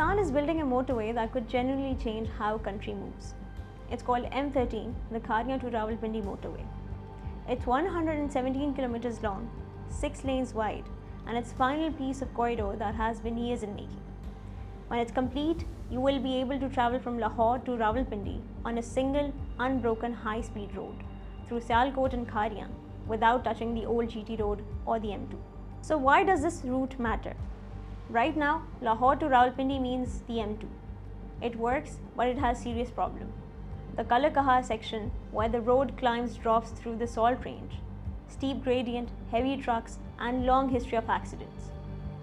Pakistan is building a motorway that could genuinely change how country moves. It's called M-13, the Kharian to Rawalpindi Motorway. It's 117 kilometers long, 6 lanes wide, and its final piece of corridor that has been years in making. When it's complete, you will be able to travel from Lahore to Rawalpindi on a single, unbroken high-speed road through Sialkot and Kharian without touching the old GT road or the M2. So why does this route matter? Right now, Lahore to Rawalpindi means the M2. It works, but it has serious problem. The Kalakaha section, where the road climbs drops through the salt range, steep gradient, heavy trucks, and long history of accidents.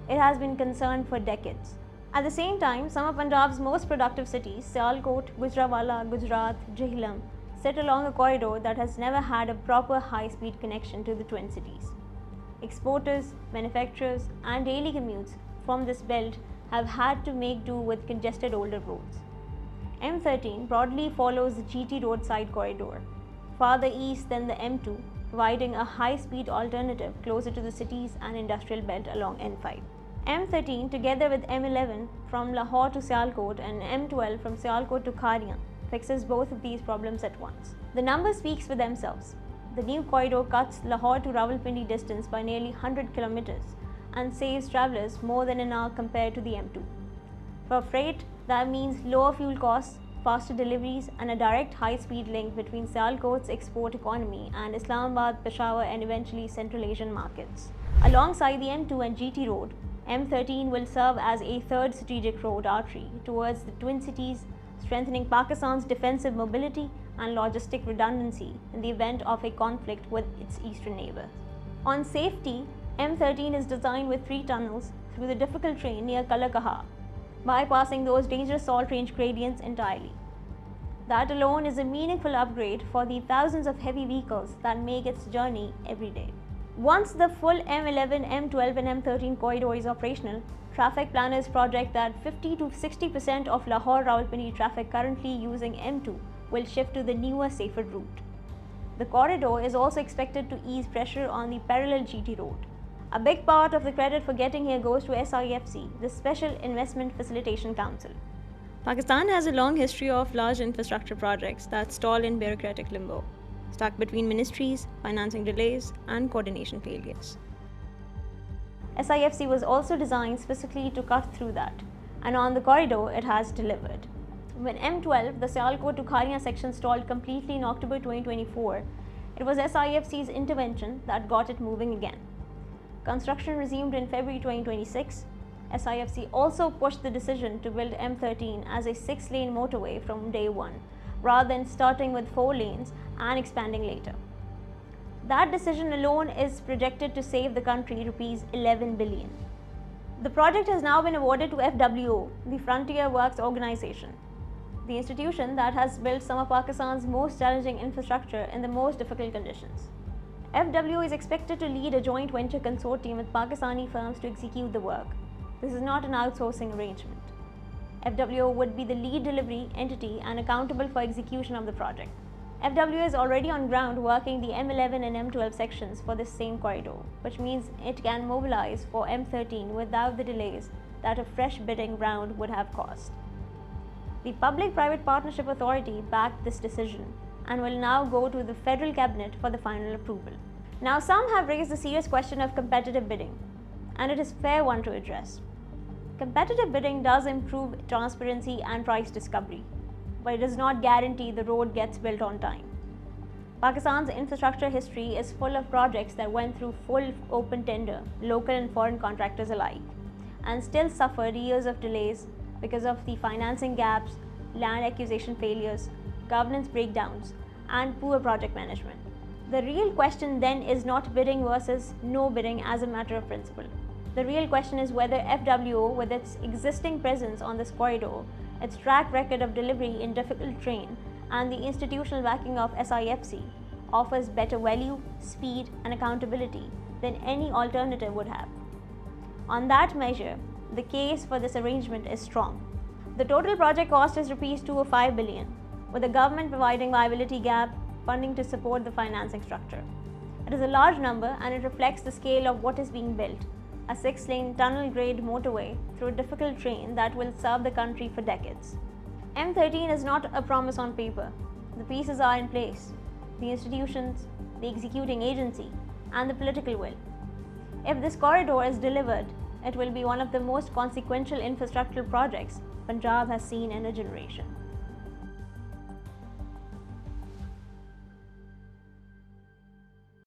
It has been concerned for decades. At the same time, some of Punjab's most productive cities, Sialkot, Gujranwala, Gujrat, Jhelum, sit along a corridor that has never had a proper high-speed connection to the twin cities. Exporters, manufacturers, and daily commutes from this belt have had to make do with congested older roads. M13 broadly follows the GT roadside corridor, farther east than the M2, providing a high-speed alternative closer to the cities and industrial belt along N5. M13, together with M11 from Lahore to Sialkot and M12 from Sialkot to Kharian, fixes both of these problems at once. The numbers speak for themselves. The new corridor cuts Lahore to Rawalpindi distance by nearly 100 kilometers and saves travelers more than an hour compared to the M2. For freight, that means lower fuel costs, faster deliveries, and a direct high-speed link between Sialkot's export economy and Islamabad, Peshawar, and eventually Central Asian markets. Alongside the M2 and GT road, M13 will serve as a third strategic road artery towards the twin cities, strengthening Pakistan's defensive mobility and logistic redundancy in the event of a conflict with its eastern neighbor. On safety, M13 is designed with 3 tunnels through the difficult terrain near Kalakaha, bypassing those dangerous salt range gradients entirely. That alone is a meaningful upgrade for the thousands of heavy vehicles that make its journey every day. Once the full M11, M12 and M13 corridor is operational, traffic planners project that 50 to 60% of Lahore-Rawalpindi traffic currently using M2 will shift to the newer, safer route. The corridor is also expected to ease pressure on the parallel GT road. A big part of the credit for getting here goes to SIFC, the Special Investment Facilitation Council. Pakistan has a long history of large infrastructure projects that stall in bureaucratic limbo, stuck between ministries, financing delays, and coordination failures. SIFC was also designed specifically to cut through that, and on the corridor it has delivered. When M12, the Sialkot to Kharian section, stalled completely in October 2024, it was SIFC's intervention that got it moving again. Construction resumed in February 2026. SIFC also pushed the decision to build M13 as a 6-lane motorway from day one, rather than starting with 4 lanes and expanding later. That decision alone is projected to save the country Rs 11 billion. The project has now been awarded to FWO, the Frontier Works Organization, the institution that has built some of Pakistan's most challenging infrastructure in the most difficult conditions. FWO is expected to lead a joint venture consortium with Pakistani firms to execute the work. This is not an outsourcing arrangement. FWO would be the lead delivery entity and accountable for execution of the project. FWO is already on ground working the M11 and M12 sections for this same corridor, which means it can mobilize for M13 without the delays that a fresh bidding round would have caused. The Public-Private Partnership Authority backed this decision and will now go to the Federal Cabinet for the final approval. Now, some have raised the serious question of competitive bidding, and it is a fair one to address. Competitive bidding does improve transparency and price discovery, but it does not guarantee the road gets built on time. Pakistan's infrastructure history is full of projects that went through full open tender, local and foreign contractors alike, and still suffered years of delays because of the financing gaps, land acquisition failures, governance breakdowns, and poor project management. The real question then is not bidding versus no bidding as a matter of principle. The real question is whether FWO, with its existing presence on this corridor, its track record of delivery in difficult terrain, and the institutional backing of SIFC, offers better value, speed, and accountability than any alternative would have. On that measure, the case for this arrangement is strong. The total project cost is Rs 205 billion, with the government providing viability gap funding to support the financing structure. It is a large number and it reflects the scale of what is being built, a 6-lane tunnel-grade motorway through difficult terrain that will serve the country for decades. M13 is not a promise on paper. The pieces are in place: the institutions, the executing agency, and the political will. If this corridor is delivered, it will be one of the most consequential infrastructural projects Punjab has seen in a generation.